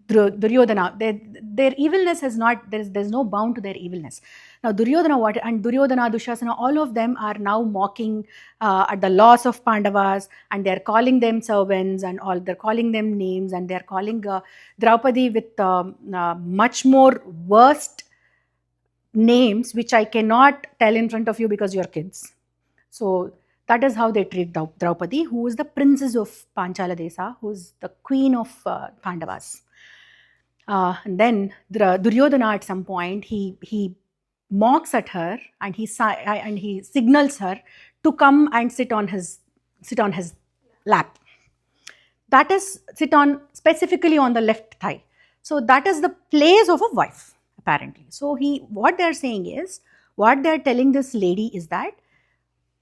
Duryodhana, their evilness has not, there's no bound to their evilness. Now Duryodhana, Dushasana, all of them are now mocking at the loss of Pandavas, and they're calling them servants and all, they're calling them names, and they're calling Draupadi with much more worst names, which I cannot tell in front of you because you're kids. So that is how they treat Draupadi, who is the princess of Panchala Desa, who is the queen of Pandavas. And then Duryodhana at some point he mocks at her, and he signals her to come and sit on his lap. That is, sit on specifically on the left thigh. So that is the place of a wife, apparently. So what they're saying is, what they're telling this lady is that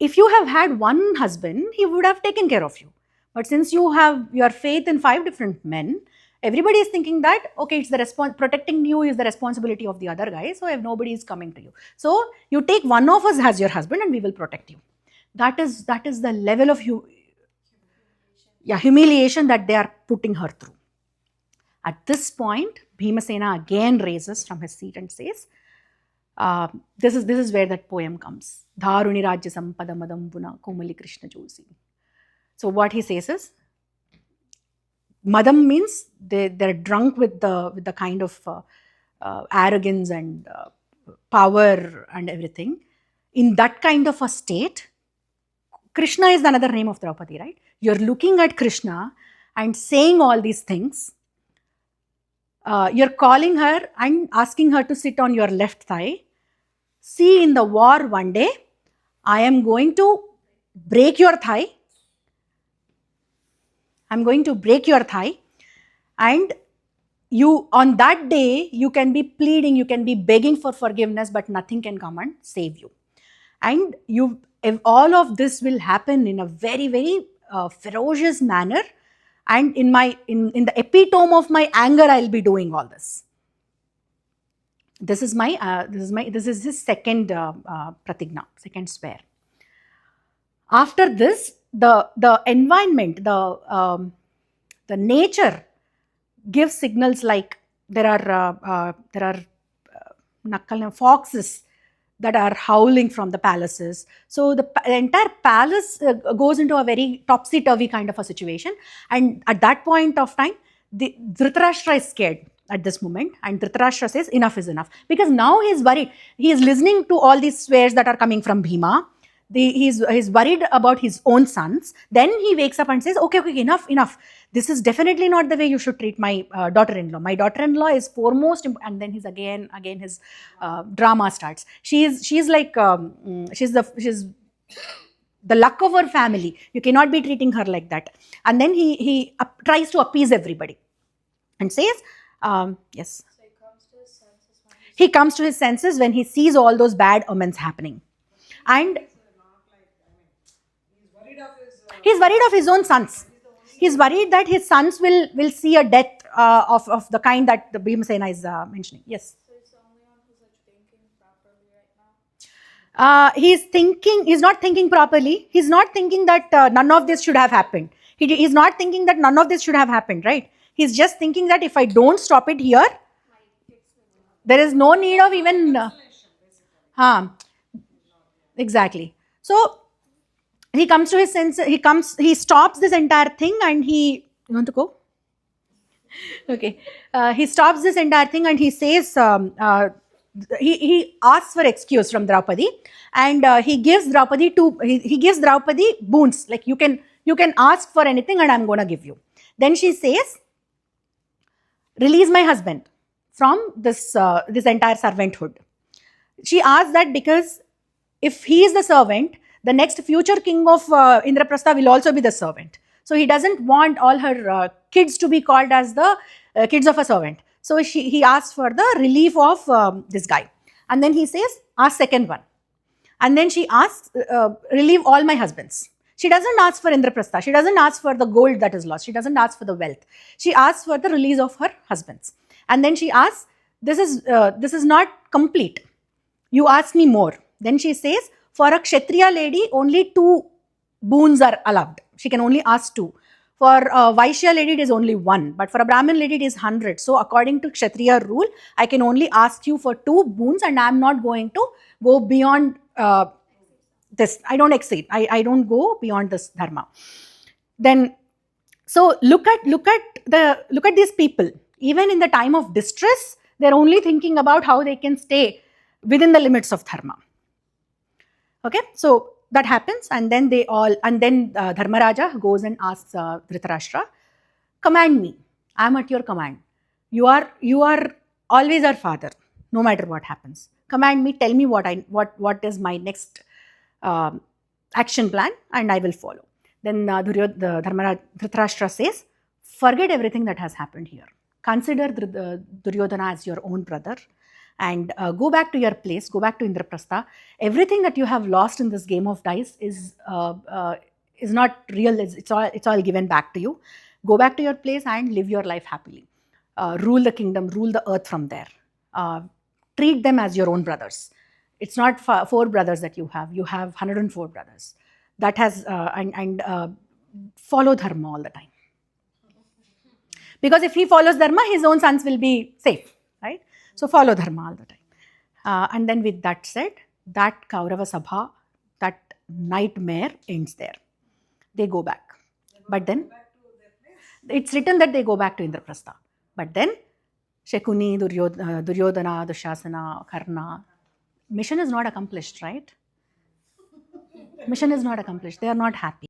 if you have had one husband, he would have taken care of you. But since you have your faith in 5 different men, everybody is thinking that, okay, it's protecting you is the responsibility of the other guy. So if nobody is coming to you, so you take one of us as your husband and we will protect you. That is the level of humiliation that they are putting her through. At this point, Bhimasena again raises from his seat and says, this is where that poem comes. Dharuni Rajya Sampada Madambuna Komali Krishna Josi. So what he says is, Madam means they're drunk with the kind of arrogance and power and everything. In that kind of a state, Krishna is another name of Draupadi, right? You're looking at Krishna and saying all these things. You're calling her and asking her to sit on your left thigh. See, in the war one day, I am going to break your thigh. I'm going to break your thigh, and you, on that day, you can be pleading, you can be begging for forgiveness, but nothing can come and save you. And if all of this will happen in a very, very ferocious manner, and in the epitome of my anger, I'll be doing all this. This is his second pratigna, second swear. After this, the environment, the nature gives signals, like there are foxes that are howling from the palaces. So the entire palace goes into a very topsy-turvy kind of a situation. And at that point of time, Dhritarashtra is scared at this moment, and Dhritarashtra says enough is enough, because now he is worried. He is listening to all these swears that are coming from Bhima. He's worried about his own sons. Then he wakes up and says, okay, enough. This is definitely not the way you should treat my daughter-in-law. My daughter-in-law is foremost, and then he's again his drama starts. She's like she's the luck of her family. You cannot be treating her like that. And then he tries to appease everybody and says, yes. So he comes to his senses when he sees all those bad omens happening, and he's worried of his own sons. He's worried that his sons will see a death of the kind that the Bhimasena is mentioning. Yes. So he's the only one who's thinking properly right now? He's not thinking properly. He's not thinking that none of this should have happened. He's not thinking that none of this should have happened, right? He's just thinking that if I don't stop it here, there is no need of even... exactly. So he comes to his senses, he stops this entire thing, and you want to go? Okay. He stops this entire thing and he says, he asks for excuse from Draupadi, and he gives Draupadi boons, like you can ask for anything and I'm going to give you. Then she says, release my husband from this entire servanthood. She asks that because if he is the servant, the next future king of Indraprastha will also be the servant. So he doesn't want all her kids to be called as the kids of a servant. So he asks for the relief of this guy. And then he says, ask second one. And then she asks, relieve all my husbands. She doesn't ask for Indraprastha. She doesn't ask for the gold that is lost. She doesn't ask for the wealth. She asks for the release of her husbands. And then she asks, this is not complete. You ask me more. Then she says, for a Kshatriya lady, only 2 boons are allowed. She can only ask 2. For a Vaishya lady, it is only 1, but for a Brahmin lady, it is 100. So, according to Kshatriya rule, I can only ask you for 2 boons, and I am not going to go beyond this. I don't exceed. I don't go beyond this dharma. Then, so look at these people. Even in the time of distress, they're only thinking about how they can stay within the limits of dharma. Okay, so that happens, and then Dharmaraja goes and asks Dhritarashtra, command me. I am at your command. You are always our father, no matter what happens. Command me. Tell me what is my next um, action plan, and I will follow. Then Dhritarashtra says, forget everything that has happened here. Consider Duryodhana as your own brother, and go back to your place. Go back to Indraprastha. Everything that you have lost in this game of dice is not real. It's all given back to you. Go back to your place and live your life happily. Rule the kingdom, rule the earth from there. Treat them as your own brothers. It's not 4 brothers that you have. You have 104 brothers. That has follow dharma all the time. Because if he follows dharma, his own sons will be safe, right? So follow dharma all the time. And then with that said, that Kaurava Sabha, that nightmare ends there. They go back. But then it's written that they go back to Indraprastha. But then Shakuni, Duryodhana, Dushasana, Karna, mission is not accomplished, right? Mission is not accomplished. They are not happy.